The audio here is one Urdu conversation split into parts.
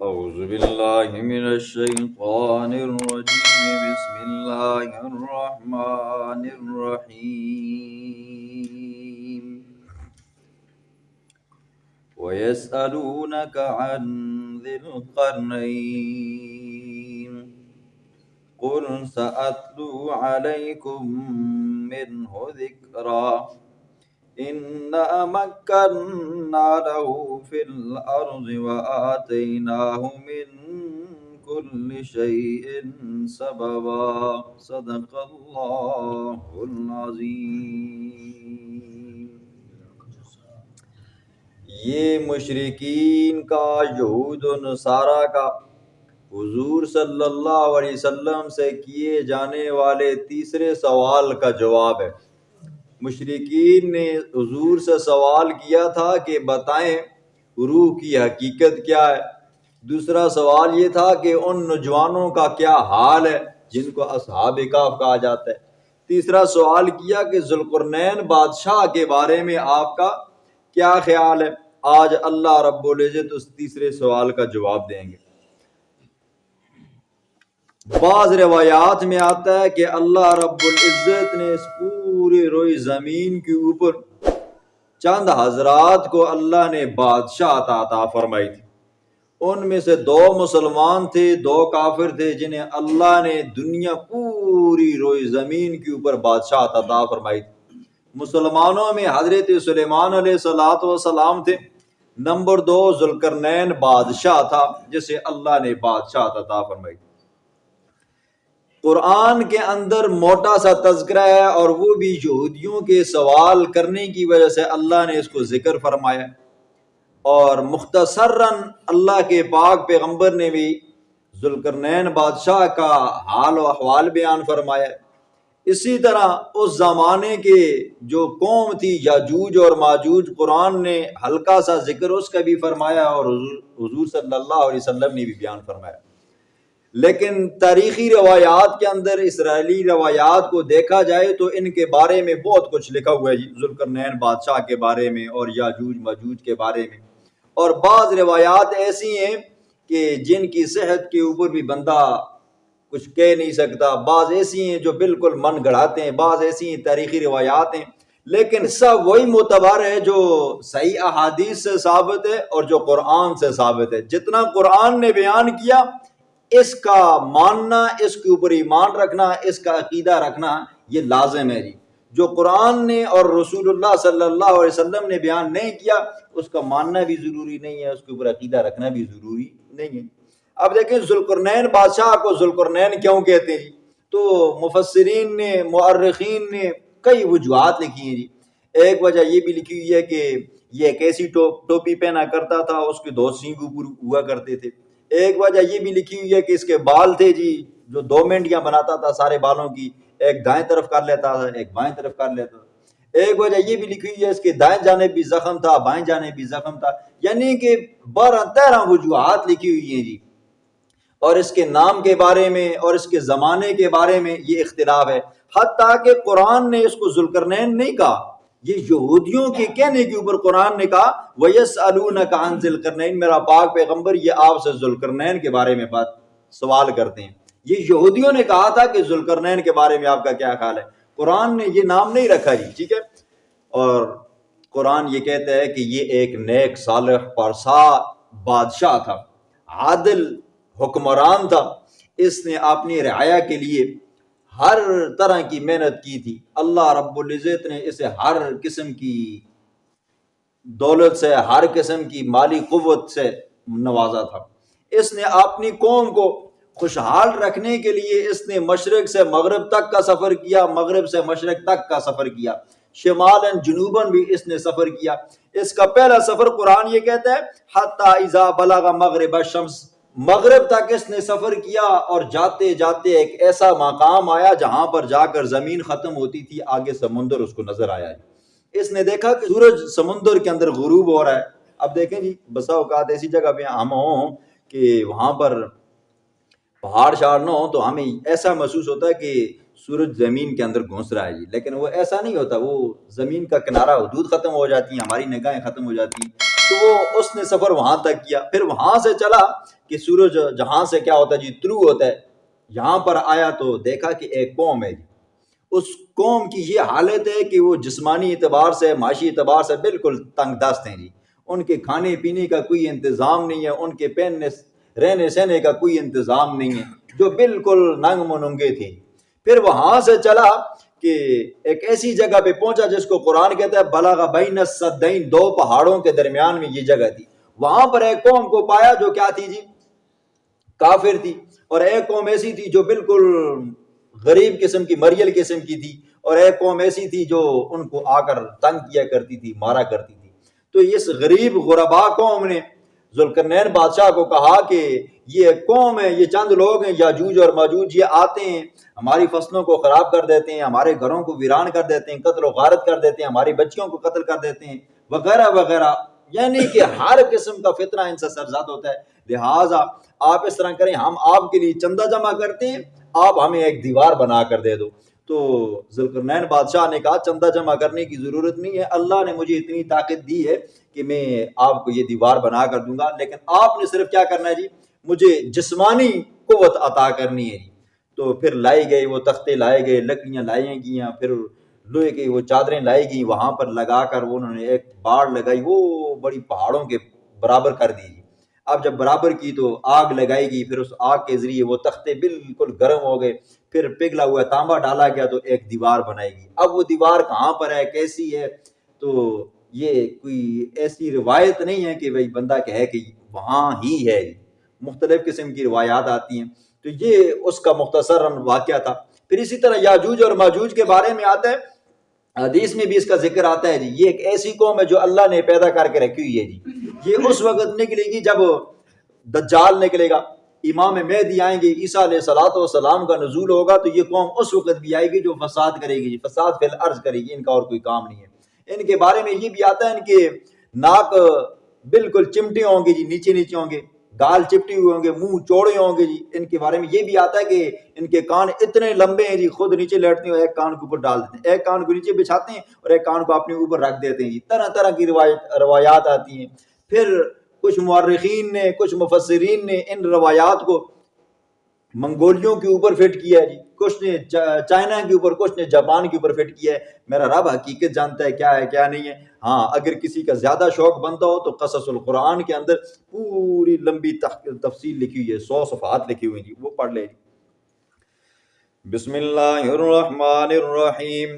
أعوذ بالله من الشيطان الرجيم بسم الله الرحمن الرحيم ويسألونك عن ذي القرنين قل سأتلو عليكم منه ذكرا إنا مكنا له في الأرض وآتيناه من كل شيء سببا صدق الله العظيم۔ یہ مشرکین کا، یہود و نصارہ کا، حضور صلی اللہ علیہ وسلم سے کیے جانے والے تیسرے سوال کا جواب ہے۔ مشرکین نے حضور سے سوال کیا تھا کہ بتائیں روح کی حقیقت کیا ہے۔ دوسرا سوال یہ تھا کہ ان نوجوانوں کا کیا حال ہے جن کو اصحاب کہف کہا جاتا ہے۔ تیسرا سوال کیا کہ ذوالقرنین بادشاہ کے بارے میں آپ کا کیا خیال ہے۔ آج اللہ رب العزت اس تیسرے سوال کا جواب دیں گے۔ بعض روایات میں آتا ہے کہ اللہ رب العزت نے اس پورے روئی زمین کے اوپر چند حضرات کو اللہ نے بادشاہ عطا فرمائی تھی۔ ان میں سے 2 مسلمان تھے، 2 کافر تھے، جنہیں اللہ نے دنیا پوری روئی زمین کے اوپر بادشاہ عطا فرمائی تھی۔ مسلمانوں میں حضرت سلیمان علیہ السلام تھے، نمبر 2 ذوالقرنین بادشاہ تھا جسے اللہ نے بادشاہ عطا فرمائی تھی۔ قرآن کے اندر موٹا سا تذکرہ ہے، اور وہ بھی یہودیوں کے سوال کرنے کی وجہ سے اللہ نے اس کو ذکر فرمایا، اور مختصراً اللہ کے پاک پیغمبر نے بھی ذوالقرنین بادشاہ کا حال و احوال بیان فرمایا۔ اسی طرح اس زمانے کے جو قوم تھی یاجوج اور ماجوج، قرآن نے ہلکا سا ذکر اس کا بھی فرمایا، اور حضور صلی اللہ علیہ وسلم نے بھی بیان فرمایا۔ لیکن تاریخی روایات کے اندر اسرائیلی روایات کو دیکھا جائے تو ان کے بارے میں بہت کچھ لکھا ہوا ہے، ذوالقرنین بادشاہ کے بارے میں اور یاجوج ماجوج کے بارے میں۔ اور بعض روایات ایسی ہیں کہ جن کی صحت کے اوپر بھی بندہ کچھ کہہ نہیں سکتا، بعض ایسی ہیں جو بالکل من گڑھاتے ہیں، بعض ایسی ہیں تاریخی روایات ہیں، لیکن سب وہی معتبر ہے جو صحیح احادیث سے ثابت ہے اور جو قرآن سے ثابت ہے۔ جتنا قرآن نے بیان کیا اس کا ماننا، اس کے اوپر ایمان رکھنا، اس کا عقیدہ رکھنا یہ لازم ہے جی۔ جو قرآن نے اور رسول اللہ صلی اللہ علیہ وسلم نے بیان نہیں کیا اس کا ماننا بھی ضروری نہیں ہے، اس کے اوپر عقیدہ رکھنا بھی ضروری نہیں ہے۔ اب دیکھیں ذوالقرنین بادشاہ کو ذوالقرنین کیوں کہتے ہیں جی؟ تو مفسرین نے، مؤرخین نے کئی وجوہات لکھی ہیں جی۔ ایک وجہ یہ بھی لکھی ہوئی ہے کہ یہ ایک ایسی ٹوپی پہنا کرتا تھا، اس کے 2 سینگ اوپر ہوا کرتے تھے۔ ایک وجہ یہ بھی لکھی ہوئی ہے کہ اس کے بال تھے جی، جو 2 مینڈیاں بناتا تھا سارے بالوں کی، ایک دائیں طرف کر لیتا تھا، ایک بائیں طرف کر لیتا تھا۔ ایک وجہ یہ بھی لکھی ہوئی ہے اس کے دائیں جانب بھی زخم تھا، بائیں جانب بھی زخم تھا، یعنی کہ 12-13 وجوہات لکھی ہوئی ہیں جی۔ اور اس کے نام کے بارے میں اور اس کے زمانے کے بارے میں یہ اختلاف ہے، حتیٰ کہ قرآن نے اس کو ذوالقرنین نہیں کہا، یہ یہودیوں کے کہنے کے اوپر قرآن نے کہا وَيَسْأَلُونَكَ عَنْ ذِي الْقَرْنَيْنِ، میرا پاک پیغمبر یہ آپ سے ذوالقرنین کے بارے میں سوال کرتے ہیں۔ یہ یہودیوں نے کہا تھا کہ ذوالقرنین کے بارے میں آپ کا کیا خیال ہے، قرآن نے یہ نام نہیں رکھا جی، ٹھیک ہے۔ اور قرآن یہ کہتا ہے کہ یہ ایک نیک صالح پارسا بادشاہ تھا، عادل حکمران تھا، اس نے اپنی رعایا کے لیے ہر طرح کی محنت کی تھی۔ اللہ رب العزت نے اسے ہر قسم کی دولت سے، ہر قسم کی مالی قوت سے نوازا تھا۔ اس نے اپنی قوم کو خوشحال رکھنے کے لیے اس نے مشرق سے مغرب تک کا سفر کیا، مغرب سے مشرق تک کا سفر کیا، شمالاً جنوباً بھی اس نے سفر کیا۔ اس کا پہلا سفر قرآن یہ کہتا ہے حتی اذا بلغ مغرب الشمس، مغرب تک اس نے سفر کیا، اور جاتے جاتے ایک ایسا مقام آیا جہاں پر جا کر زمین ختم ہوتی تھی، آگے سمندر اس کو نظر آیا۔ اس نے دیکھا کہ سورج سمندر کے اندر غروب ہو رہا ہے۔ اب دیکھیں جی، بسا اوقات ایسی جگہ پہ ہم ہوں کہ وہاں پر پہاڑ شاڑ نہ ہو تو ہمیں ایسا محسوس ہوتا ہے کہ سورج زمین کے اندر گھس رہا ہے جی، لیکن وہ ایسا نہیں ہوتا، وہ زمین کا کنارہ حدود ختم ہو جاتی ہیں، ہماری نگاہیں ختم ہو جاتی ہیں، تو وہ اس نے سفر وہاں تک کیا، پھر وہاں سے چلا کہ سورج جہاں سے کیا ہوتا ہے جی طلوع ہوتا ہے، یہاں پر آیا تو دیکھا کہ ایک قوم ہے جی، اس قوم کی یہ حالت ہے کہ وہ جسمانی اعتبار سے معاشی اعتبار سے بالکل تنگ دست ہیں جی، ان کے کھانے پینے کا کوئی انتظام نہیں ہے، ان کے پہننے رہنے سہنے کا کوئی انتظام نہیں ہے، جو بالکل ننگ مننگے تھے۔ پھر وہاں سے چلا کہ ایک ایسی جگہ پہ پہنچا جس کو قرآن کہتا ہے بلغ بین السدین، دو پہاڑوں کے درمیان میں یہ جگہ تھی، وہاں پر ایک قوم کو پایا جو کیا تھی جی، کافر تھی، اور ایک قوم ایسی تھی جو بالکل غریب قسم کی مریل قسم کی تھی، اور ایک قوم ایسی تھی جو ان کو آ کر تنگ کیا کرتی تھی، مارا کرتی تھی۔ تو اس غریب غربا قوم نے ذوالقرنین بادشاہ کو کہا کہ یہ ایک قوم ہے، یہ چند لوگ ہیں یاجوج اور ماجوج، یہ آتے ہیں ہماری فصلوں کو خراب کر دیتے ہیں، ہمارے گھروں کو ویران کر دیتے ہیں، قتل و غارت کر دیتے ہیں، ہماری بچیوں کو قتل کر دیتے ہیں وغیرہ وغیرہ، یعنی کہ ہر قسم کا فتنہ ان سے سرزاد ہوتا ہے۔ لہٰذا آپ اس طرح کریں، ہم آپ کے لیے چندہ جمع کرتے ہیں، آپ ہمیں ایک دیوار بنا کر دے دو۔ تو ذوالقرنین بادشاہ نے کہا چندہ جمع کرنے کی ضرورت نہیں ہے، اللہ نے مجھے اتنی طاقت دی ہے کہ میں آپ کو یہ دیوار بنا کر دوں گا، لیکن آپ نے صرف کیا کرنا ہے جی، مجھے جسمانی قوت عطا کرنی ہے جی۔ تو پھر لائے گئے وہ تختے، لائے گئے لکڑیاں لائی گئیں، پھر لوہے کی وہ چادریں لائی گئیں، وہاں پر لگا کر انہوں نے ایک باڑ لگائی، وہ بڑی پہاڑوں کے برابر کر دی۔ اب جب برابر کی تو آگ لگائی گئی، پھر اس آگ کے ذریعے وہ تختے بالکل گرم ہو گئے، پھر پگھلا ہوا تانبا ڈالا گیا تو ایک دیوار بنائی گئی۔ اب وہ دیوار کہاں پر ہے، کیسی ہے، تو یہ کوئی ایسی روایت نہیں ہے کہ بھائی بندہ کہے کہ وہاں ہی ہے، مختلف قسم کی روایات آتی ہیں۔ تو یہ اس کا مختصر واقعہ تھا۔ پھر اسی طرح یاجوج اور ماجوج کے بارے میں آتا ہے، حدیث میں بھی اس کا ذکر آتا ہے جی، یہ ایک ایسی قوم ہے جو اللہ نے پیدا کر کے رکھی ہوئی ہے جی، یہ اس وقت نکلے گی جب دجال نکلے گا، امام مہدی آئیں گے، عیسیٰ علیہ السلام کا نزول ہوگا، تو یہ قوم اس وقت بھی آئے گی جو فساد کرے گی، فساد فی الارض کرے گی، ان کا اور کوئی کام نہیں ہے۔ ان کے بارے میں یہ بھی آتا ہے ان کے ناک بالکل چمٹے ہوں گے جی، نیچے نیچے ہوں گے، گال چپٹے ہوئے ہوں گے، منہ چوڑے ہوں گے جی۔ ان کے بارے میں یہ بھی آتا ہے کہ ان کے کان اتنے لمبے ہیں جی، خود نیچے لیٹتے ہیں، ایک کان کے اوپر ڈال دیتے ہیں، ایک کان کو نیچے بچھاتے ہیں اور ایک کان کو اپنے اوپر رکھ دیتے ہیں جی۔ طرح طرح کی روایات آتی ہیں۔ پھر کچھ مورخین نے، کچھ مفسرین نے ان روایات کو منگولیوں کے اوپر فٹ کیا ہے جی، کچھ نے چائنا کے اوپر، کچھ نے جاپان کے اوپر فٹ کیا ہے۔ میرا رب حقیقت جانتا ہے کیا نہیں ہے۔ ہاں اگر کسی کا زیادہ شوق بنتا ہو تو قصص القرآن کے اندر پوری لمبی تفصیل لکھی ہوئی ہے، 100 صفحات لکھی ہوئی جی، وہ پڑھ لے۔ بسم اللہ الرحمن الرحیم۔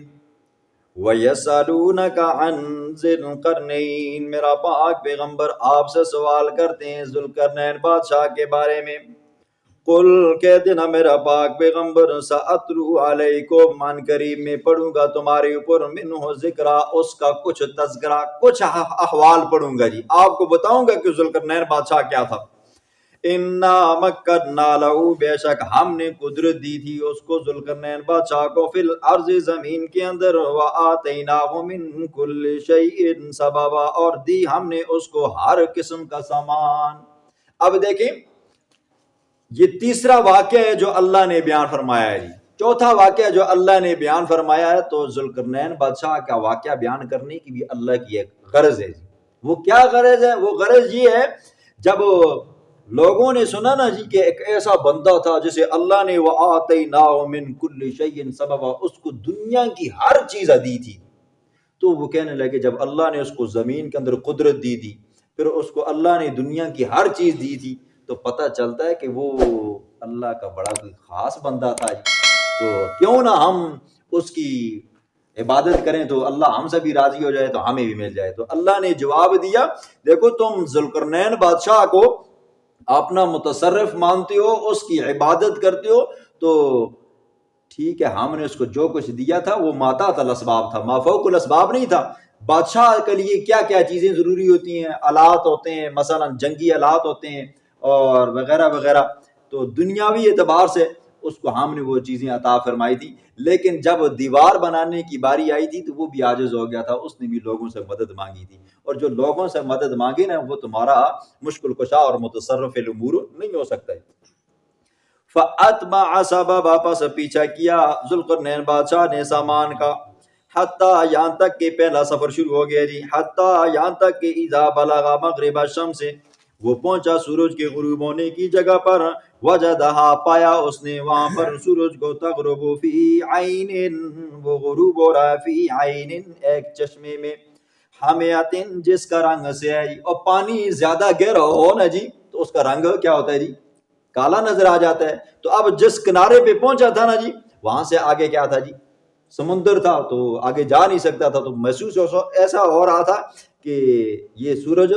وَيَسْأَلُونَكَ عَنْ ذِي الْقَرْنَيْنِ، میرا پاک پیغمبر آپ سے سوال کرتے ہیں ذوالقرنین بادشاہ کے بارے میں۔ قل کہہ دینا میرا پاک پیغمبر، سَأَتْلُو عَلَيْكُمْ، عن قریب میں پڑھوں گا تمہارے اوپر، منہ ذکرہ، اس کا کچھ تذکرہ، کچھ احوال پڑھوں گا جی، آپ کو بتاؤں گا کہ ذوالقرنین بادشاہ کیا تھا۔ اِنَّا مَكَّنَّا لَهُ، بے شک ہم نے قدرت دی تھی اس کو، ذوالقرنین بادشاہ کو، فی الارض، زمین کے اندر، وَآتَيْنَاهُ مِن كُلِّ شَيْءٍ سَبَبًا، اور دی ہم نے اس کو ہر قسم کا سامان۔ اب دیکھیں یہ تیسرا واقعہ ہے جو اللہ نے بیان فرمایا ہے جی۔ چوتھا واقعہ جو اللہ نے بیان فرمایا ہے، تو ذوالقرنین بادشاہ کا واقعہ بیان کرنے کی بھی اللہ کی ایک غرض ہے جی۔ وہ کیا غرض ہے؟ وہ غرض یہ ہے، جب لوگوں نے سنا نا جی کہ ایک ایسا بندہ تھا جسے اللہ نے وَآتَيْنَاهُ مِن كُلِّ شَيْءٍ سَبَبًا، اس کو دنیا کی ہر چیز دی تھی، تو وہ کہنے لگے جب اللہ نے اس کو زمین کے اندر قدرت دی تھی، پھر اس کو اللہ نے دنیا کی ہر چیز دی تھی، تو پتہ چلتا ہے کہ وہ اللہ کا بڑا کوئی خاص بندہ تھا جی۔ تو کیوں نہ ہم اس کی عبادت کریں تو اللہ ہم سے بھی راضی ہو جائے، تو ہمیں بھی مل جائے۔ تو اللہ نے جواب دیا، دیکھو تم ذوالقرنین بادشاہ کو اپنا متصرف مانتے ہو، اس کی عبادت کرتے ہو، تو ٹھیک ہے، ہم نے اس کو جو کچھ دیا تھا وہ ماتحت الاسباب تھا، ما فوق الاسباب نہیں تھا۔ بادشاہ کے لیے کیا کیا چیزیں ضروری ہوتی ہیں، آلات ہوتے ہیں، مثلا جنگی آلات ہوتے ہیں اور وغیرہ وغیرہ، تو دنیاوی اعتبار سے اس کو ہم نے وہ چیزیں عطا فرمائی تھی، لیکن جب دیوار بنانے کی باری آئی تھی تو وہ بھی عاجز ہو گیا تھا، اس نے بھی لوگوں سے مدد مانگی تھی، اور جو لوگوں سے مدد مانگے نا وہ تمہارا مشکل کشا اور متصرف الامور نہیں ہو سکتا ہے۔ فَأَتْبَعَ سَبَبًا، پس پیچھا کیا ذوالقرنین بادشاہ نے سامان کا، حتیٰ یہاں تک کہ پہلا سفر شروع ہو گیا جی، حتیٰ یہاں تک کہ اذا بلغ مغرب الشمس، وہ پہنچا سورج کے غروب ہونے کی جگہ پر، وجدہا پایا اس نے وہاں پر سورج کو، تغرب فی عین، وہ غروب ہو رہا ہے، فی عین ایک چشمے میں، حمیاتن جس کا رنگ سیاہ ہے، اور پانی زیادہ گہرا ہو نا جی تو اس کا رنگ کیا ہوتا ہے جی، کالا نظر آ جاتا ہے۔ تو اب جس کنارے پہ پہنچا تھا نا جی، وہاں سے آگے کیا تھا جی، سمندر تھا، تو آگے جا نہیں سکتا تھا، تو محسوس ایسا ہو رہا تھا کہ یہ سورج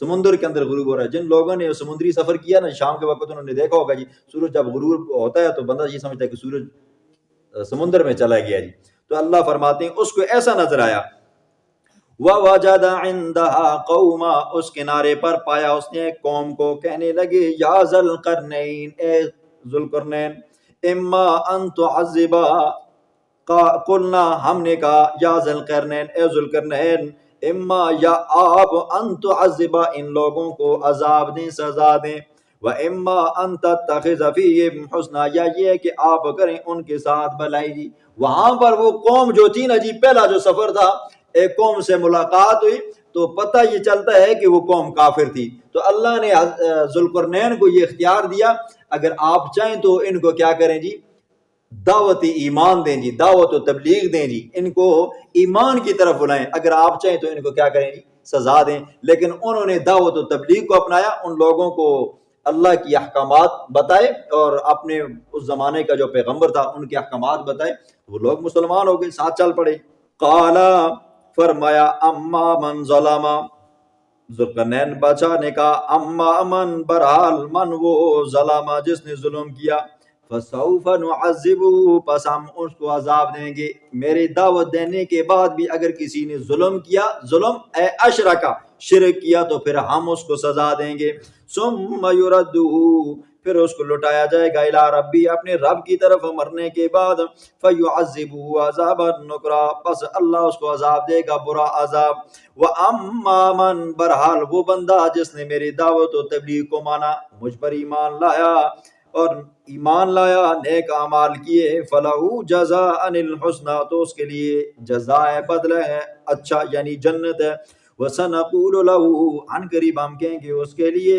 سمندر کے اندر غروب ہو رہا ہے۔ جن لوگوں نے سمندری سفر کیا نا شام کے وقت، انہوں نے دیکھا ہوگا جی سورج جب غروب ہوتا ہے تو بندہ یہ سمجھتا ہے کہ سورج سمندر میں چلا گیا جی۔ تو اللہ فرماتے ہیں اس کو ایسا نظر آیا، وَوَجَدَ عِندَهَا قَوْمًا، اس کنارے پر پایا اس نے ایک قوم کو، کہنے لگے یا ذوالقرنین، اے ذوالقرنین، اما ان تعذب، قلنا ہم نے کہا یا ذوالقرنین، اے ذوالقرنین، اما یا آپ، ان تعذب ان لوگوں کو عذاب دیں، سزا دیں، وَإِمَّا أَن تَتَّخِذَ فِيهِمْ حُسْنًا، یا یہ ہے کہ آپ کریں ان کے ساتھ بھلائی جی۔ وہاں پر وہ قوم جو تھی نا جی، پہلا جو سفر تھا، ایک قوم سے ملاقات ہوئی تو پتہ یہ چلتا ہے کہ وہ قوم کافر تھی، تو اللہ نے ذوالقرنین کو یہ اختیار دیا، اگر آپ چاہیں تو ان کو کیا کریں جی، دعوت ایمان دیں جی، دعوت و تبلیغ دیں جی، ان کو ایمان کی طرف بلائیں، اگر آپ چاہیں تو ان کو کیا کریں جی، سزا دیں۔ لیکن انہوں نے دعوت و تبلیغ کو اپنایا، ان لوگوں کو اللہ کی احکامات بتائے اور اپنے اس زمانے کا جو پیغمبر تھا ان کے احکامات بتائے، وہ لوگ مسلمان ہو گئے، ساتھ چل پڑے۔ قالا، فرمایا، اما من ظلم، ذوالقرنین بادشاہ نے کہا، اما من، برحال، من وہ، ظلم جس نے ظلم کیا، فسوف نعذبہ، پس ہم اس کو عذاب دیں گے۔ میری دعوت دینے کے بعد بھی اگر کسی نے ظلم کیا، ظلم اے اشرکا، شرک کیا، تو پھر ہم اس کو سزا دیں گے۔ ثم یردہ، پھر اس کو لٹایا جائے گا، الی ربی، اپنے رب کی طرف مرنے کے بعد، فیعذبہ عذابا نکرا، پس اللہ اس کو عذاب دے گا، برا عذاب۔ وَأَمَّا مَن، برحال وہ بندہ جس نے میری دعوت و تبلیغ کو مانا، مجھ پر ایمان لایا اور ایمان لایا، نیک اعمال کیے، فَلَهُ جَزَاءً الْحُسْنَى، تو اس کے لیے جزائے بدلہ ہے اچھا، یعنی جنت ہے۔ وَسَنَقُولُ لَهُ، عن قریب ہم کہیں گے اس کے لیے،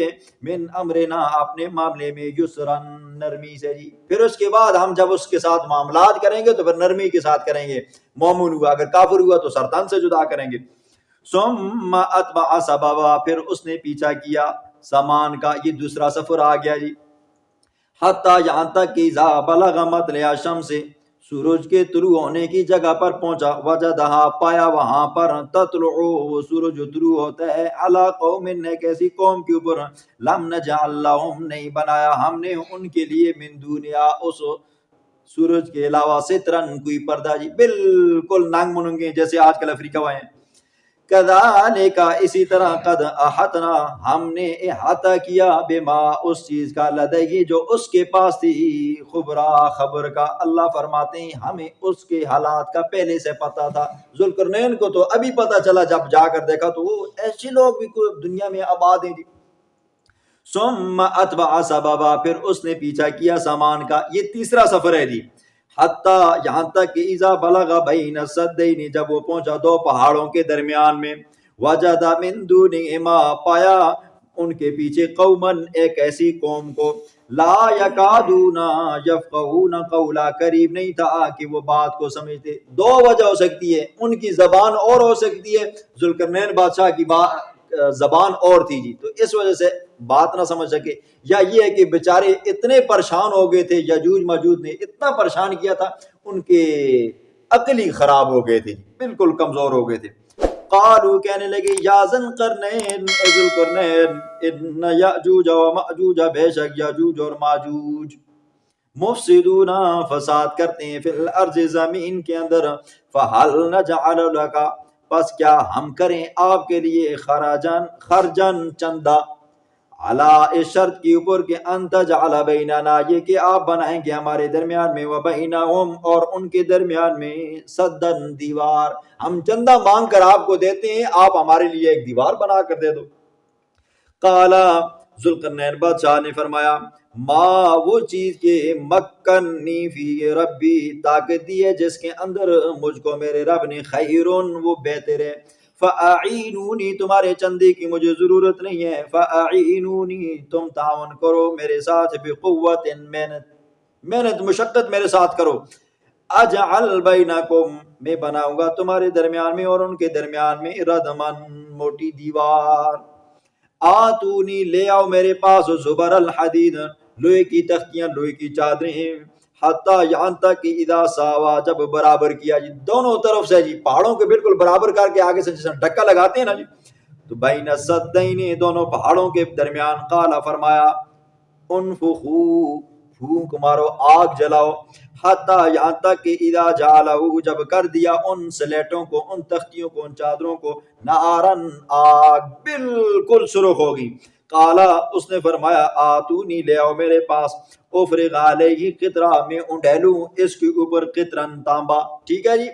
من امرنا، اپنے معاملے میں، یسرًا، نرمی سے جی۔ پھر اس کے بعد ہم جب اس کے ساتھ معاملات کریں گے تو پھر نرمی کے ساتھ کریں گے، مومن ہوا، اگر کافر ہوا تو سرطان سے جدا کریں گے۔ ثم اتبع سببا، پھر اس نے پیچھا کیا سامان کا، یہ دوسرا سفر آ گیا جی، حتیٰ یہاں تک کہ اذا بلغ مطلع الشمس، سورج کے طلوع ہونے کی جگہ پر پہنچا، وجدہا، پایا وہاں پر، تطلع، وہ سورج جو طلوع ہوتا ہے، علی قوم، ایک ایسی قوم کے اوپر، لم نجعل لہم، نہیں بنایا ہم نے ان کے لیے، من دونیا، اس سورج کے علاوہ، سترن، کوئی پردہ جی، بالکل ننگ مننگے جیسے آج کل افریقہ والے ہیں۔ کذالک، اسی طرح، قد احطنا، ہم نے احاطہ کیا، بما، اس چیز کا، لدیہ، جو اس کے پاس تھی، خبرا، خبر کا۔ اللہ فرماتے ہیں ہمیں اس کے حالات کا پہلے سے پتا تھا۔ ذوالقرنین کو تو ابھی پتا چلا جب جا کر دیکھا تو وہ ایسے لوگ بھی دنیا میں آباد ہیں۔ ثم اتبع سببا، پھر اس نے پیچھا کیا سامان کا، یہ تیسرا سفر ہے جی، حتیٰ یہاں تک کہ اذا بلغ بین السدین، جب وہ پہنچا دو پہاڑوں کے درمیان میں، وجد من دونہما، پایا ان کے پیچھے، قومن، ایک ایسی قوم کو، لا یکادون یفقہون قولا، قریب نہیں تھا کہ وہ بات کو سمجھتے۔ دو وجہ ہو سکتی ہے، ان کی زبان اور ہو سکتی ہے، ذوالقرنین بادشاہ کی زبان اور تھی جی، تو اس وجہ سے بات نہ سمجھ سکے، یا یہ ہے کہ بیچارے اتنے پریشان ہو گئے تھے، یجوج ماجوج نے اتنا پریشان کیا تھا، ان کے عقل ہی خراب ہو گئے تھے، بالکل کمزور ہو گئے تھے۔ قالوا، کہنے لگے، یا ذوالقرنین، اے ذوالقرنین، ان یاجوج و ماجوج، بے شک یاجوج اور ماجوج، مفسدون، فساد کرتے ہیں، فی الارض، زمین کے اندر، فہل نجعل لک، پس کیا ہم کریں آپ کے لیے، خرجن، چندہ، علی، اس شرط کے اوپر کہ انت جعل بیننا، یہ کہ آپ بنائیں گے ہمارے درمیان میں، وبینہم، اور ان کے درمیان میں، سدن، دیوار، ہم چندہ مانگ کر آپ کو دیتے ہیں، آپ ہمارے لیے ایک دیوار بنا کر دے دو۔ قالا، ذوالقرنین بادشاہ نے فرمایا ما وہ چیز کے مکنی فی ربی طاقت دی ہے جس کے اندر مجھ کو میرے رب نے، خیرون وہ بہتر ہے، فاعینونی تمہارے چندے کی مجھے ضرورت نہیں ہے، فاعینونی تم تعاون کرو میرے ساتھ، بقوت محنت مشقت میرے ساتھ کرو، اجعل بینکم میں بناؤں گا تمہارے درمیان میں اور ان کے درمیان میں ردمن موٹی دیوار، آتونی لے آؤ میرے پاس زبر الحدید لوہے کی تختیاں لوہے کی چادریں، حتیٰ یہاں تک کہ اذا ساوا جب برابر کیا جی دونوں طرف سے جی پہاڑوں کے بالکل برابر کر کے آگے سے جیسے ڈکا لگاتے ہیں نا جی، تو بین السدین دونوں پہاڑوں کے درمیان، قال فرمایا انفخو پھونک مارو آگ جلاؤ، حتیٰ یہاں تک کہ اذا جعلہ جب کر دیا ان سلیٹوں کو ان تختیوں کو ان چادروں کو نارن آگ بالکل سرخ ہوگی، قالا اس نے فرمایا آتونی لے آؤ میرے پاس افرغ علیہ قطرہ میں انڈیلوں اس کے اوپر قطرن تانبا، ٹھیک ہے جی،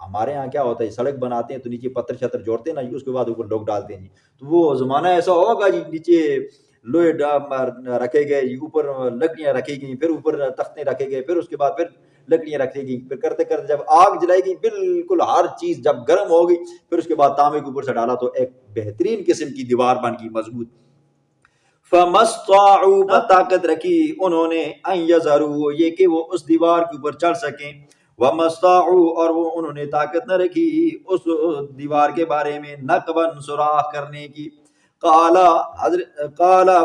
ہمارے ہاں کیا ہوتا ہے سڑک بناتے ہیں تو نیچے پتھر شتر جوڑتے ہیں نا جی، اس کے بعد اوپر لوگ ڈالتے ہیں جی، تو وہ زمانہ ایسا ہوگا جی نیچے لوہے رکھے گئے جی، اوپر لکڑیاں رکھی گئی، پھر اوپر تختے رکھے گئے، پھر اس کے بعد پھر لکڑیاں رکھی گئی، پھر کرتے کرتے جب آگ جلائے گی بالکل ہر چیز جب گرم ہوگی، پھر اس کے بعد تانبے کے اوپر سے ڈالا تو ایک بہترین قسم کی دیوار بن گئی مضبوط، فمستطاعوا نہ طاقت رکھی انہوں نے ان یظہروا یہ کہ وہ اس دیوار کے اوپر چڑھ سکیں، ومستطاعوا اور وہ انہوں نے طاقت نہ رکھی اس دیوار کے بارے میں نقبا سوراخ کرنے کی، قال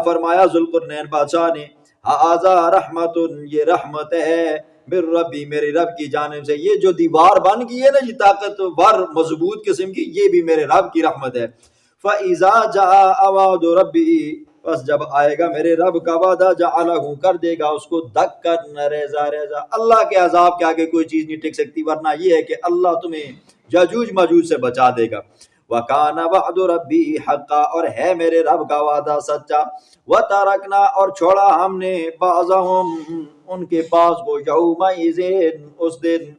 فرمایا ذوالقرنین بادشاہ نے ھذا رحمت یہ رحمت ہے من ربی میرے رب کی جانب سے، یہ جو دیوار بن گئی ہے نا یہ طاقتور مضبوط قسم کی یہ بھی میرے رب کی رحمت ہے، فَإِذَا جَاءَ وَعْدُ رَبِّهِ بس جب آئے گا میرے رب کا وعدہ جعلہ کر دے گا اس کو دکن ریزہ ریزہ، اللہ کے عذاب کے آگے کوئی چیز نہیں ٹک سکتی، ورنہ یہ ہے کہ اللہ تمہیں یاجوج ماجوج سے بچا دے گا، وَكَانَ وَعْدُ رَبِّهِ حَقًّا اور ہے میرے رب کا وعدہ سچا، وَتَرَكْنَا اور چھوڑا ہم نے بعضهم ان کے پاس وہ یومئذ اس دن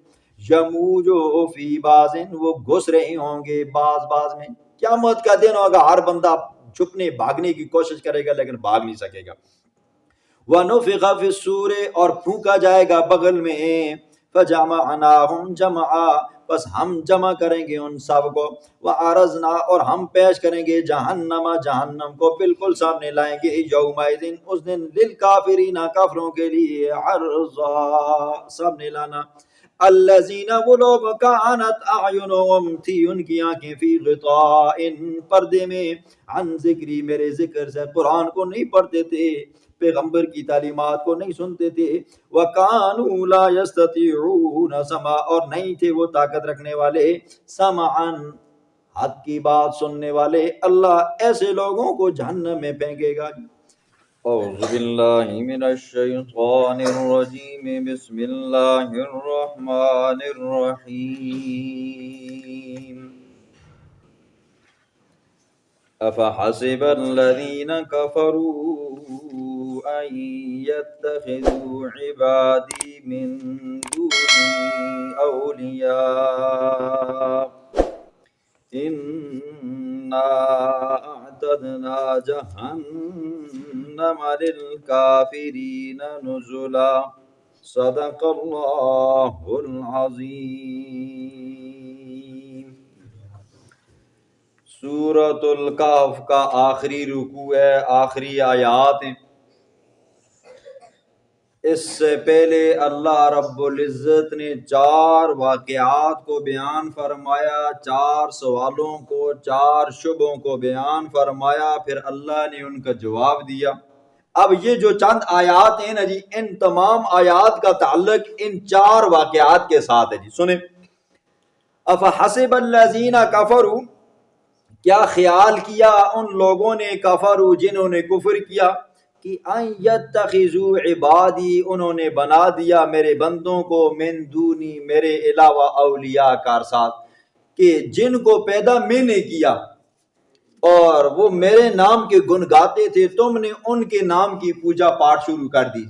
یموج فی بعض وہ گھس رہے ہوں گے بعض میں، قیامت کا دن ہوگا ہر بندہ چھپنے بھاگنے کی کوشش کرے گا لیکن بھاگ نہیں سکے گا، وَنُفِخَ فِي الصُّورِ اور پھونکا جائے گا بغل میں، فَجَمَعْنَاهُمْ جَمْعًا بس ہم جمع کریں گے ان سب کو، وَعَرَضْنَا اور ہم پیش کریں گے جہنم کو بالکل سامنے لائیں گے، یومئذ اس دن للکافرین کافروں کے لیے عرضا سامنے لانا، الذین وہ لوگ کانت اعینہم تھی ان کی آنکھیں فی غطاء پردے میں، عن ذکری میرے ذکر سے، قرآن کو نہیں پڑھتے تھے، پیغمبر کی تعلیمات کو نہیں سنتے تھے، وَكَانُوا لَا يَسْتَطِيعُونَ سَمْعًا اور نہیں تھے وہ طاقت رکھنے والے، سمعاً حق کی بات سننے والے، اللہ ایسے لوگوں کو جہنم میں پھینکے گا۔ اعوذ باللہ من الشیطان الرجیم، بسم اللہ الرحمن الرحیم، افحسب الذین کفروا ان يتخذوا عبادی من دونی اولیاء انا اعتدنا جہنم للکافرین نزلا، صدق اللہ العظیم۔ سورۃ الکہف کا آخری رکوع ہے، آخری آیات ہیں۔ اس سے پہلے اللہ رب العزت نے 4 واقعات کو بیان فرمایا، 4 سوالوں کو، 4 شبہوں کو بیان فرمایا، پھر اللہ نے ان کا جواب دیا۔ اب یہ جو چند آیات ہیں نا جی، ان تمام آیات کا تعلق ان 4 واقعات کے ساتھ ہے جی، سنیں۔ افحسب الذین کفروا کیا خیال کیا ان لوگوں نے، کفروا جنہوں نے کفر کیا، کہ ان یتخذوا عبادی انہوں نے بنا دیا میرے بندوں کو، من دونی میرے علاوہ، اولیاء کارساز، کہ جن کو پیدا میں نے کیا اور وہ میرے نام کے گن گاتے تھے، تم نے ان کے نام کی پوجا پاٹ شروع کر دی۔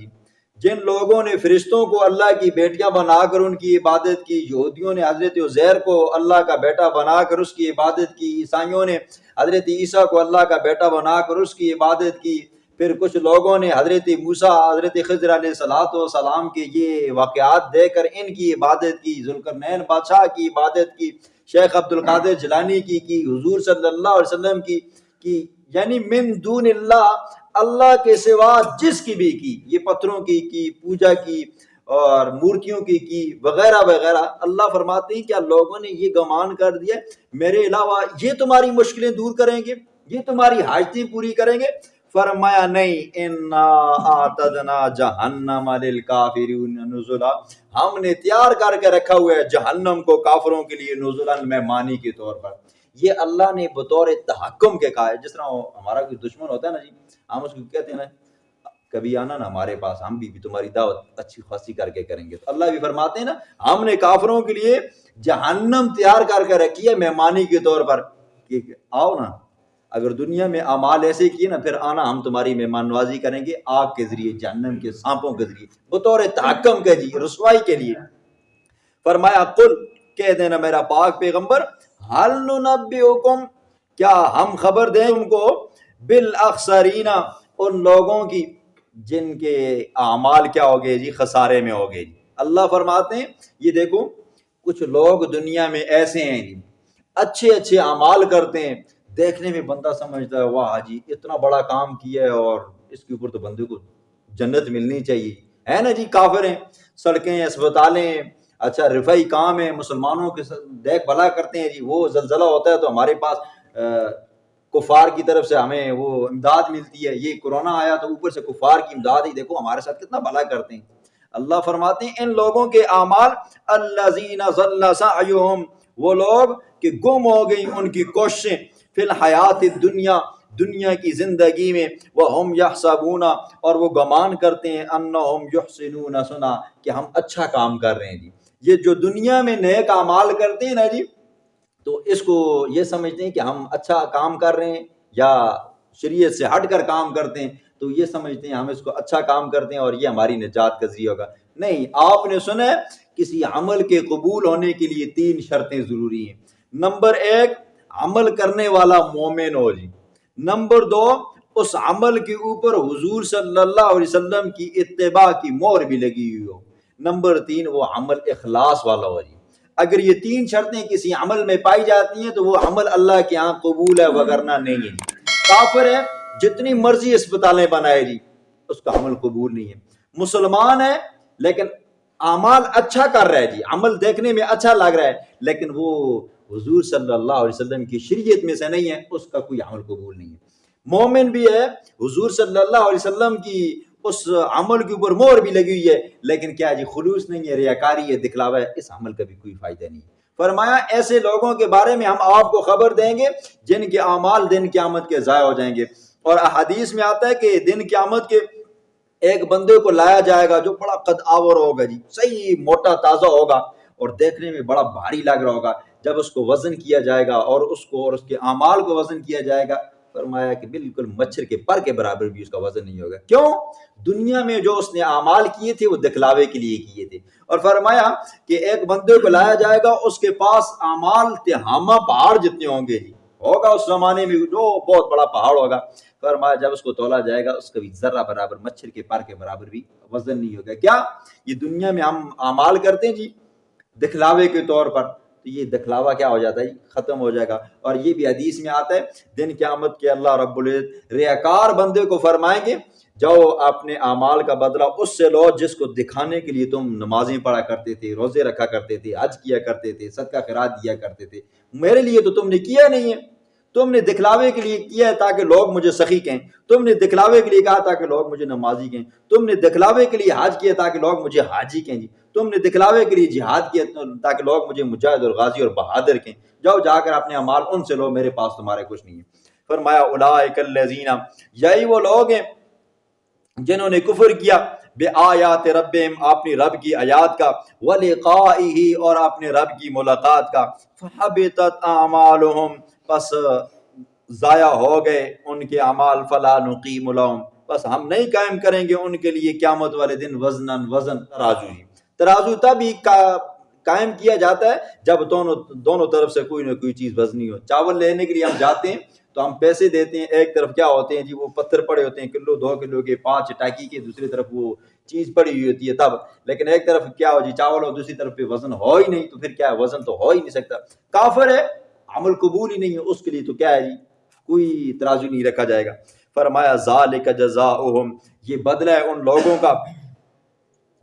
جن لوگوں نے فرشتوں کو اللہ کی بیٹیاں بنا کر ان کی عبادت کی، یہودیوں نے حضرت عزیر کو اللہ کا بیٹا بنا کر اس کی عبادت کی، عیسائیوں نے حضرت عیسیٰ کو اللہ کا بیٹا بنا کر اس کی عبادت کی، پھر کچھ لوگوں نے حضرت موسیٰ حضرت خضر علیہ السلام کے یہ واقعات دے کر ان کی عبادت کی، ذوالقرنین بادشاہ کی عبادت کی، شیخ عبد القادر جیلانی کی، حضور صلی اللہ علیہ وسلم کی، یعنی من دون اللہ، اللہ کے سوا جس کی بھی کی، یہ پتھروں کی پوجا کی اور مورتیوں کی وغیرہ وغیرہ۔ اللہ فرماتے ہیں کیا لوگوں نے یہ گمان کر دیا میرے علاوہ یہ تمہاری مشکلیں دور کریں گے، یہ تمہاری حاجتیں پوری کریں گے؟ فرمایا نہیں، انا اعتدنا جہنم للکافرین نزلا، ہم نے تیار کر کے رکھا ہوا ہے جہنم کو کافروں کے لیے نزلا، مہمانی کے طور پر۔ یہ اللہ نے بطور تحکم کے کہا ہے۔ جس طرح ہمارا کوئی دشمن ہوتا ہے نا جی، ہم اس کو کہتے ہیں نا کبھی آنا نا ہمارے پاس، ہم بھی تمہاری دعوت اچھی خاصی کر کے کریں گے۔ تو اللہ بھی فرماتے ہیں نا ہم نے کافروں کے لیے جہنم تیار کر کے رکھی ہے مہمانی کے طور پر، کہ آؤ نا، اگر دنیا میں اعمال ایسے کیے نا پھر آنا ہم تمہاری مہمان نوازی کریں گے آگ کے ذریعے، جہنم کے سانپوں کے ذریعے، بطور تحکم کے جی، رسوائی کے لیے۔ فرمایا قل، کہہ دینا میرا پاک پیغمبر، حل ننبئکم، کیا ہم خبر دیں تم کو، بالاخسرین، ان لوگوں کی جن کے اعمال کیا ہو گئے جی، خسارے میں ہو گئے جی۔ اللہ فرماتے ہیں یہ دیکھو کچھ لوگ دنیا میں ایسے ہیں جی، اچھے اچھے اعمال کرتے ہیں، دیکھنے میں بندہ سمجھتا ہے واہ جی اتنا بڑا کام کیا ہے اور اس کے اوپر تو بندے کو جنت ملنی چاہیے، ہے نا جی، کافر ہیں، سڑکیں اسپتالیں، اچھا رفائی کام ہے، مسلمانوں کے دیکھ بھلا کرتے ہیں جی، وہ زلزلہ ہوتا ہے تو ہمارے پاس کفار کی طرف سے ہمیں وہ امداد ملتی ہے، یہ کورونا آیا تو اوپر سے کفار کی امداد ہی، دیکھو ہمارے ساتھ کتنا بھلا کرتے ہیں۔ اللہ فرماتے ہیں ان لوگوں کے اعمال، الذین ضل سعیہم، وہ لوگ کہ گم ہو گئی ان کی کوششیں، فی الحیات الدنیا، دنیا کی زندگی میں، وہم یحسبون، اور وہ گمان کرتے ہیں، انہم یحسنون صنعا، کہ ہم اچھا کام کر رہے ہیں جی۔ یہ جو دنیا میں نیک اعمال کرتے ہیں نا جی، تو اس کو یہ سمجھتے ہیں کہ ہم اچھا کام کر رہے ہیں، یا شریعت سے ہٹ کر کام کرتے ہیں تو یہ سمجھتے ہیں ہم اس کو اچھا کام کرتے ہیں اور یہ ہماری نجات کا ذریعہ ہوگا۔ نہیں، آپ نے سنا ہے کسی عمل کے قبول ہونے کے لیے 3 شرطیں ضروری ہیں۔ نمبر 1، عمل کرنے والا مومن ہو جی۔ نمبر 2، اس عمل کے اوپر حضور صلی اللہ علیہ وسلم کی اتباع کی مہر بھی لگی ہوئی ہو۔ نمبر 3، وہ عمل اخلاص والا ہو جی۔ اگر یہ 3 شرطیں کسی عمل میں پائی جاتی ہیں تو وہ عمل اللہ کے ہاں قبول ہے، وگرنہ نہیں ہے۔ کافر ہے جتنی مرضی اسپتالیں بنائے جی، اس کا عمل قبول نہیں ہے۔ مسلمان ہے لیکن اعمال اچھا کر رہا ہے جی، عمل دیکھنے میں اچھا لگ رہا ہے لیکن وہ حضور صلی اللہ علیہ وسلم کی شریعت میں سے نہیں ہے، اس کا کوئی عمل قبول نہیں ہے۔ مومن بھی ہے، حضور صلی اللہ علیہ وسلم کی اس عمل کے اوپر مہر بھی لگی ہوئی ہے، لیکن کیا جی خلوص نہیں ہے، ریاکاری ہے، دکھلاوا ہے، اس عمل کا بھی کوئی فائدہ نہیں ہے۔ فرمایا ایسے لوگوں کے بارے میں ہم آپ کو خبر دیں گے جن کے اعمال دن قیامت کے ضائع ہو جائیں گے۔ اور احادیث میں آتا ہے کہ دن قیامت کے ایک بندے کو لایا جائے گا جو بڑا قد آور ہوگا جی، صحیح موٹا تازہ ہوگا اور دیکھنے میں بڑا بھاری لگ رہا ہوگا۔ جب اس کو وزن کیا جائے گا اور اس کو اور اس کے اعمال کو وزن کیا جائے گا، فرمایا کہ بالکل مچھر کے پر کے برابر بھی اس کا وزن نہیں ہوگا۔ کیوں؟ دنیا میں جو اس نے اعمال کیے تھے وہ دکھلاوے کے لیے کیے تھے۔ اور فرمایا کہ ایک بندے کو لایا جائے گا، اس کے پاس اعمال تہامہ پہاڑ جتنے ہوں گے جی، ہوگا اس زمانے میں جو بہت بڑا پہاڑ ہوگا۔ فرمایا جب اس کو تولا جائے گا اس کا بھی ذرہ برابر، مچھر کے پر کے برابر بھی وزن نہیں ہوگا۔ کیا یہ دنیا میں ہم اعمال کرتے ہیں جی دکھلاوے کے طور پر، تو یہ دکھلاوا کیا ہو جاتا ہے، ختم ہو جائے گا۔ اور یہ بھی حدیث میں آتا ہے دن قیامت کے اللہ رب العزت ریاکار بندے کو فرمائیں گے جاؤ اپنے اعمال کا بدلہ اس سے لو جس کو دکھانے کے لیے تم نمازیں پڑھا کرتے تھے، روزے رکھا کرتے تھے، حج کیا کرتے تھے، صدقہ خیرات دیا کرتے تھے، میرے لیے تو تم نے کیا نہیں ہے، تم نے دکھلاوے کے لیے کیا ہے تاکہ لوگ مجھے سخی کہیں، تم نے دکھلاوے کے لیے کہا تاکہ لوگ مجھے نمازی کہیں، تم نے دکھلاوے کے لیے حج کیا تاکہ لوگ مجھے حاجی کہیں جی، تم نے دکھلاوے کے لیے جہاد کیا تاکہ لوگ مجھے مجاہد اور غازی اور بہادر کہیں، جاؤ جا کر اپنے اعمال ان سے لو، میرے پاس تمہارے کچھ نہیں ہے۔ فرمایا اولئک الذین، یہی وہ لوگ ہیں جنہوں نے کفر کیا بے آیات ربہم، اپنی رب کی آیات کا، ولقائہ، اور اپنے رب کی ملاقات کا، فحبطت اعمالہم، پس ضائع ہو گئے ان کے اعمال، فلا نقیم لہم، بس ہم نہیں قائم کریں گے ان کے لیے قیامت والے دن وزن ترازو ہی۔ ترازو تب ہی قائم کیا جاتا ہے جب دونوں طرف سے کوئی نہ کوئی چیز وزنی ہو۔ چاول لینے کے لیے ہم جاتے ہیں تو ہم پیسے دیتے ہیں، ایک طرف کیا ہوتے ہیں جی وہ پتھر پڑے ہوتے ہیں کلو 2 کلو کے 5 ٹاکی کے، دوسری طرف وہ چیز پڑی ہوئی ہوتی ہے تب، لیکن ایک طرف کیا ہو جی چاول ہو، دوسری طرف پہ وزن ہو ہی نہیں، تو پھر کیا ہے وزن تو ہو ہی نہیں سکتا، کافر ہے، عمل قبول ہی نہیں ہے اس کے لیے، تو کیا ہے جی کوئی ترازو نہیں رکھا جائے گا۔ فرمایا ذالک جزاؤہم، یہ بدلہ ہے ان لوگوں کا،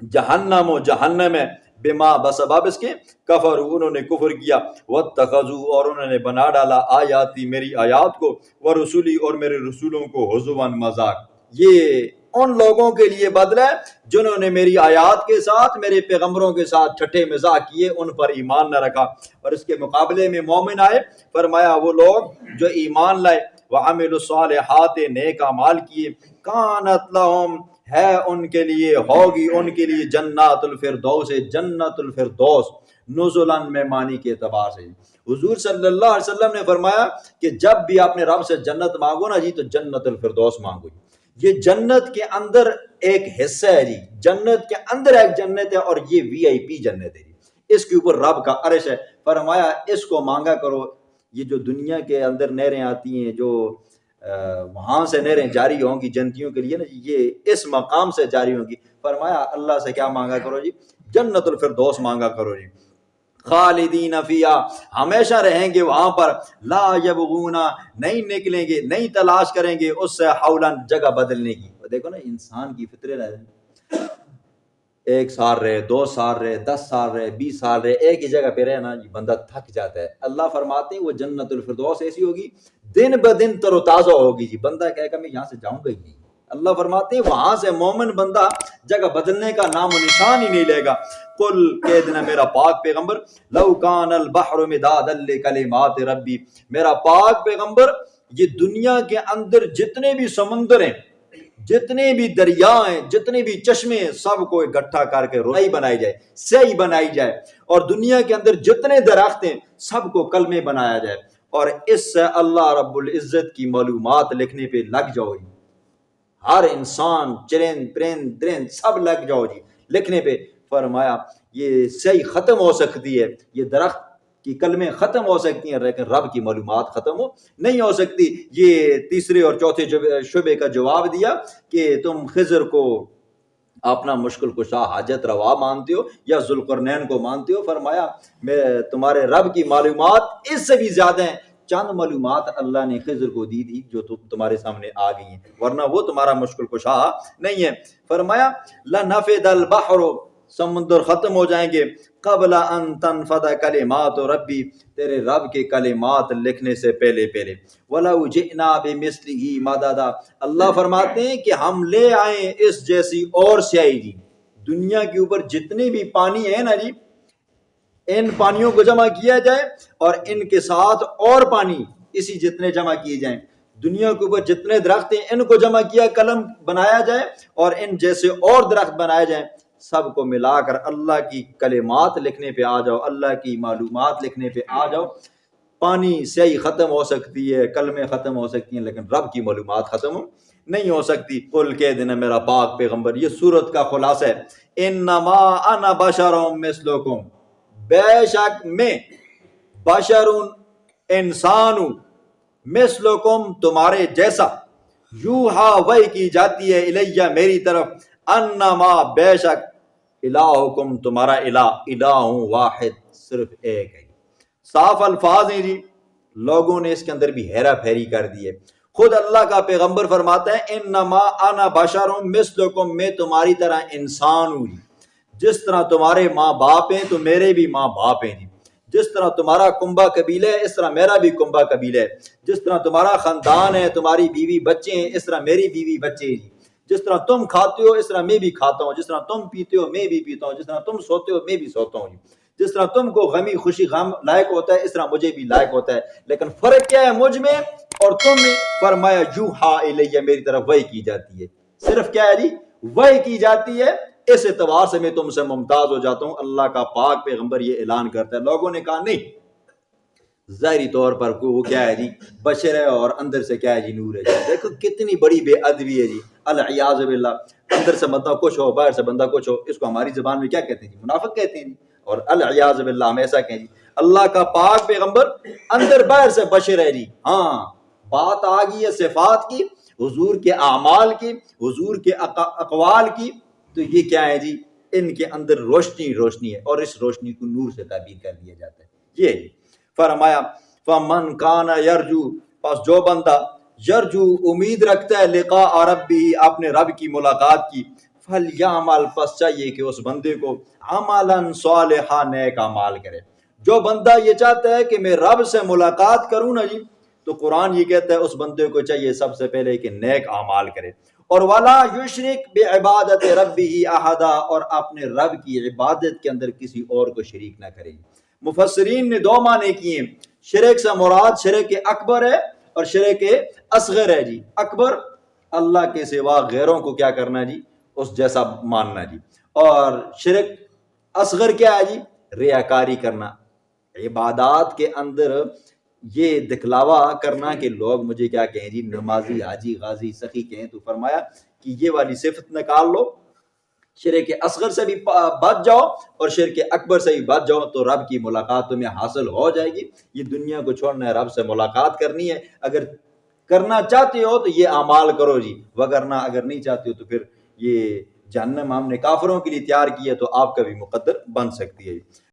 جہنم و جہنم ہے، بما بسبب اس کے کفر، انہوں نے کفر کیا، واتخذوا اور انہوں نے بنا ڈالا آیاتی میری آیات کو، ورسولی اور میرے رسولوں کو حضوا مذاق، یہ ان لوگوں کے لیے بدلہ ہے جنہوں نے میری آیات کے ساتھ میرے پیغمبروں کے ساتھ ٹھٹے مزاق کیے، ان پر ایمان نہ رکھا، اور اس کے مقابلے میں مومن آئے، فرمایا وہ لوگ جو ایمان لائے، وعملوا الصالحات نیک اعمال کیے، کانت لہم ہے ان کے لیے، ہوگی ان کے لیے جنات الفردوس، جنت الفردوس، نزلاً میں معنی کے اعتبار سے حضور صلی اللہ علیہ وسلم نے فرمایا کہ جب بھی آپ نے رب سے جنت مانگو نا جی تو جنت الفردوس مانگو، یہ جنت کے اندر ایک حصہ ہے جی، جنت کے اندر ایک جنت ہے، اور یہ وی آئی پی جنت ہے جی، اس کے اوپر رب کا عرش ہے، فرمایا اس کو مانگا کرو، یہ جو دنیا کے اندر نہریں آتی ہیں جو وہاں سے نہریں جاری ہوں گی جنتیوں کے لیے نا، یہ اس مقام سے جاری ہوں گی، فرمایا اللہ سے کیا مانگا کرو جی جنت الفردوس مانگا کرو جی، خالدین فیہا ہمیشہ رہیں گے وہاں پر، لا یبغون نہیں نکلیں گے، نہیں تلاش کریں گے اس سے حولاً جگہ بدلنے کی۔ دیکھو نا انسان کی فطرت ہے، 1 سال رہے، 2 سال رہے، 10 سال رہے، 20 سال رہے، ایک ہی جگہ پہ رہے نا جی بندہ تھک جاتا ہے، اللہ فرماتے ہیں وہ جنت الفردوس ایسی ہوگی دن بدن تر و تازہ ہوگی جی، بندہ کہے گا میں یہاں سے جاؤں گا ہی نہیں، اللہ فرماتے ہیں وہاں سے مومن بندہ جگہ بدلنے کا نام و نشان ہی نہیں لے گا۔ قل کہہ دینا میرا پاک پیغمبر، لو کان البحر مدادا لکلمات ربی، میرا پاک پیغمبر یہ دنیا کے اندر جتنے بھی سمندر ہیں، جتنے بھی دریا ہیں، جتنے بھی چشمے ہیں، سب کو اکٹھا کر کے روئی بنائی جائے، سیاہی بنائی جائے، اور دنیا کے اندر جتنے درخت ہیں سب کو کلمے بنایا جائے، اور اس سے اللہ رب العزت کی معلومات لکھنے پہ لگ جاؤ جی، ہر انسان چرند پرند درند سب لگ جاؤ جی لکھنے پہ، فرمایا یہ سیاہی ختم ہو سکتی ہے، یہ درخت کی کلمیں ختم ہو سکتی ہیں، لیکن رب کی معلومات ختم نہیں ہو سکتی۔ یہ تیسرے اور چوتھے شعبے کا جواب دیا کہ تم خضر کو اپنا مشکل کشا حاجت روا مانتے ہو یا ذوالقرنین کو مانتے ہو، فرمایا میں تمہارے رب کی معلومات اس سے بھی زیادہ ہیں، چند معلومات اللہ نے خضر کو دی تھی جو تمہارے سامنے آ گئی ہیں، ورنہ وہ تمہارا مشکل کشا نہیں ہے۔ فرمایا لنفد البحر، سمندر ختم ہو جائیں گے، قبل ان تنفد کلمات ربی، تیرے رب کے کلمات لکھنے سے پہلے پہلے، وَلَوْ جِئْنَا بِمِثْلِهِ مَدَدًا، اللہ فرماتے ہیں کہ ہم لے آئیں اس جیسی اور سیاہی جی، دنیا کے اوپر جتنے بھی پانی ہیں نا جی، ان پانیوں کو جمع کیا جائے اور ان کے ساتھ اور پانی اسی جتنے جمع کیے جائیں، دنیا کے اوپر جتنے درخت ہیں ان کو جمع کیا قلم بنایا جائے اور ان جیسے اور درخت بنائے جائیں، سب کو ملا کر اللہ کی کلمات لکھنے پہ آ جاؤ، اللہ کی معلومات لکھنے پہ آ جاؤ، پانی سیاہی ختم ہو سکتی ہے، کلمیں ختم ہو سکتی ہیں، لیکن رب کی معلومات ختم نہیں ہو سکتی۔ قل کہہ دینا میرا پاک پیغمبر، یہ سورت کا خلاصہ ہے، انما انا بشر مثلکم، بے شک میں بشر انسان ہوں، مثلکم تمہارے جیسا، یوحا وحی کی جاتی ہے الیہ میری طرف، انما بے شک الہکم تمہارا الہ واحد صرف ایک ہے۔ صاف الفاظ ہیں جی، لوگوں نے اس کے اندر بھی ہیرا پھیری کر دی ہے، خود اللہ کا پیغمبر فرماتا ہے انما انا بشر مثلکم، میں تمہاری طرح انسان ہوں جی، جس طرح تمہارے ماں باپ ہیں تو میرے بھی ماں باپ ہیں جی، جس طرح تمہارا کنبہ قبیلہ ہے اس طرح میرا بھی کنبہ قبیلہ ہے، جس طرح تمہارا خاندان ہے، تمہاری بیوی بچے ہیں اس طرح میری بیوی بچے ہیں جی، جس طرح تم کھاتے ہو اس طرح میں بھی کھاتا ہوں، جس طرح تم پیتے ہو میں بھی پیتا ہوں، جس طرح تم سوتے ہو میں بھی سوتا ہوں، جس طرح تم کو غمی خوشی غم لائق ہوتا ہے اس طرح مجھے بھی لائق ہوتا ہے، لیکن فرق کیا ہے مجھ میں اور تم میں؟ فرمایا یوحا الیہ میری طرف وحی کی جاتی ہے، صرف کیا ہے جی وحی کی جاتی ہے، اس اعتبار سے میں تم سے ممتاز ہو جاتا ہوں۔ اللہ کا پاک پیغمبر یہ اعلان کرتا ہے، لوگوں نے کہا نہیں، ظاہری طور پر وہ کیا ہے جی بشر ہے اور اندر سے کیا ہے جی نور ہے جی، دیکھو کتنی بڑی بے ادبی ہے جی، العیاذ باللہ، اندر سے بندہ کچھ ہو باہر سے بندہ کچھ ہو، اس کو ہماری زبان میں کیا کہتے ہیں جی منافق کہتے ہیں جی، اور العیاذ باللہ ہم ایسا کہیں جی، اللہ کا پاک پیغمبر اندر باہر سے بشر ہے جی، ہاں بات آ گئی ہے صفات کی، حضور کے اعمال کی، حضور کے اقوال کی، تو یہ کیا ہے جی؟ ان کے اندر روشنی ہے، اور اس روشنی کو نور سے تعبیر کر دیا جاتا ہے۔ یہ جی فرمایا فمن کان یرجو، پس جو بندہ یرجو امید رکھتا ہے لقاء ربہ، اپنے رب کی ملاقات کی، فلیعمل، پس چاہیے کہ اس بندے کو عملا صالحا، نیک اعمال کرے۔ جو بندہ یہ چاہتا ہے کہ میں رب سے ملاقات کروں نا جی، تو قرآن یہ کہتا ہے اس بندے کو چاہیے سب سے پہلے کہ نیک اعمال کرے، اور ولا یشرک بعبادت ربہ احدا، اور اپنے رب کی عبادت کے اندر کسی اور کو شریک نہ کرے۔ مفسرین نے دو معنی کیے، شرک سے مراد شرک اکبر ہے اور شرک اصغر ہے جی۔ اکبر اللہ کے سوا غیروں کو کیا کرنا جی؟ اس جیسا ماننا جی، اور شرک اصغر کیا ہے جی؟ ریاکاری کرنا، عبادات کے اندر یہ دکھلاوا کرنا کہ لوگ مجھے کیا کہیں جی، نمازی، حاجی، غازی، سخی کہیں، تو فرمایا کہ یہ والی صفت نکال لو، شرک اصغر سے بھی بچ جاؤ اور شرک اکبر سے بھی بچ جاؤ، تو رب کی ملاقات تمہیں حاصل ہو جائے گی۔ یہ دنیا کو چھوڑنا ہے، رب سے ملاقات کرنی ہے۔ اگر کرنا چاہتے ہو تو یہ اعمال کرو جی، وگرنہ اگر نہیں چاہتے ہو تو پھر یہ جہنم ہم نے کافروں کے لیے تیار کی ہے، تو آپ کا بھی مقدر بن سکتی ہے۔